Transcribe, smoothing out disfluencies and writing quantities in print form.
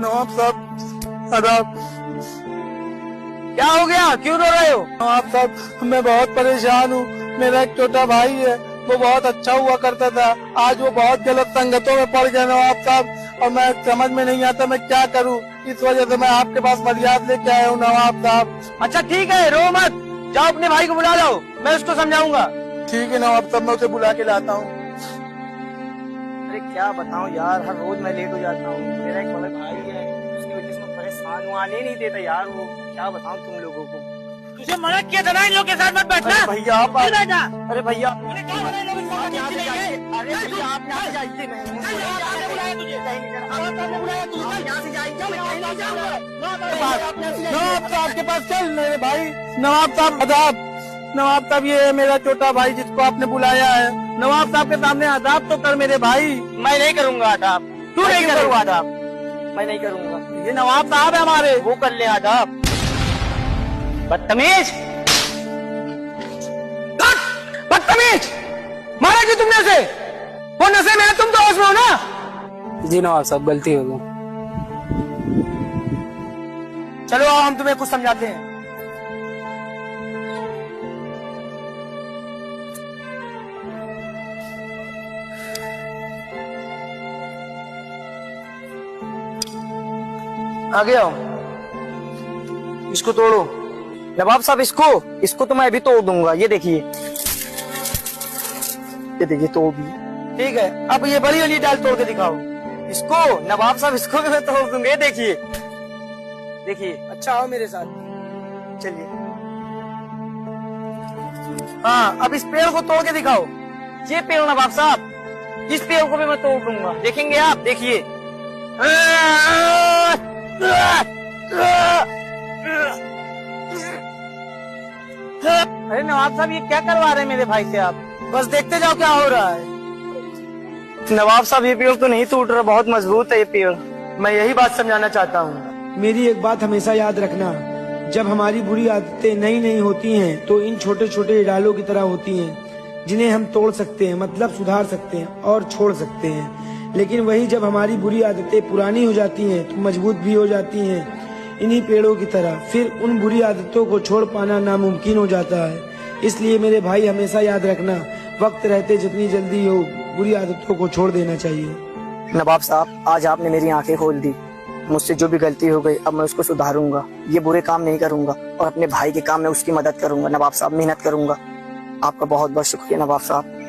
नवाब साहब आदाब। क्या हो गया, क्यों रो रहे हो? नवाब साहब मैं बहुत परेशान हूँ। मेरा एक छोटा भाई है, वो बहुत अच्छा हुआ करता था, आज वो बहुत गलत संगतों में पड़ गया नवाब साहब, और मैं समझ में नहीं आता मैं क्या करूँ। इस वजह से मैं आपके पास फरियाद लेके आया हूँ नवाब साहब। अच्छा ठीक है, रो मत, जाओ अपने भाई को बुला लाओ, मैं उसको समझाऊंगा। ठीक है नवाब साहब, मैं उसे बुला के लाता हूँ। अरे क्या बताऊं यार, हर रोज मैं लेट हो जाता हूँ। मेरा एक बड़ा भाई है, उसकी वजह से मैं परेशान हूँ, आने नहीं देता यार वो। क्या बताऊं तुम लोगों को। तुझे मना किया था ना इन लोग के साथ मत बैठना। अरे भैया आप बैठा। अरे भैया अरे क्या हो रहा है, लोग इस बात अच्छी नहीं है। अरे भैया आप यहाँ से जाइए। आपने बुलाया तुझे, आपने बुलाया तुझे, आप यहाँ से जाइए, मैं कहीं नहीं जाऊंगा। नवाब साहब के पास चल मेरे भाई। नवाब साहब आदाब। नवाब साहब ये है मेरा छोटा भाई जिसको आपने बुलाया है। नवाब साहब के सामने आदाब तो कर मेरे भाई। मैं नहीं करूंगा आदाब। तू नहीं करूंगा आदाब, मैं नहीं करूंगा। ये नवाब साहब है हमारे। वो कर ले आदाब। बदतमीज, बदतमीज, मारा क्यों तुमने से? वो नशे में है, तुम तो होश में हो ना? जी नवाब साहब गलती हो गई। चलो आओ हम तुम्हें कुछ समझाते हैं। आगे आओ, इसको तोड़ो। नवाब साहब इसको तो मैं अभी तोड़ दूंगा, ये देखिए, ये देखिए तोड़ दी। ठीक है, अब ये बड़ी वाली डाल तोड़ के दिखाओ। इसको नवाब साहब, इसको भी मैं तोड़ दूंगा, ये देखिए, देखिए। अच्छा आओ मेरे साथ। चलिए। हाँ, अब इस पेड़ को तोड़ के दिखाओ। ये पेड़ नवाब साहब, इस पेड़ को भी मैं तोड़ दूंगा, देखेंगे आप, देखिए। अरे नवाब साहब ये क्या करवा रहे हैं मेरे भाई से आप? बस देखते जाओ क्या हो रहा है। नवाब साहब ये पेड़ तो नहीं टूट रहा, बहुत मजबूत है ये पेड़। मैं यही बात समझाना चाहता हूँ। मेरी एक बात हमेशा याद रखना, जब हमारी बुरी आदतें नई नई होती हैं तो इन छोटे छोटे डालों की तरह होती हैं, जिन्हें हम तोड़ सकते हैं, मतलब सुधार सकते हैं और छोड़ सकते हैं। लेकिन वही जब हमारी बुरी आदतें पुरानी हो जाती हैं तो मजबूत भी हो जाती हैं, इन्हीं पेड़ों की तरह। फिर उन बुरी आदतों को छोड़ पाना नामुमकिन हो जाता है। इसलिए मेरे भाई हमेशा याद रखना, वक्त रहते जितनी जल्दी हो बुरी आदतों को छोड़ देना चाहिए। नवाब साहब आज आपने मेरी आंखें खोल दी। मुझसे जो भी गलती हो गई अब मैं उसको सुधारूंगा, ये बुरे काम नहीं करूंगा और अपने भाई के काम में उसकी मदद करूंगा। नवाब साहब मेहनत करूंगा। आपका बहुत बहुत शुक्रिया नवाब साहब।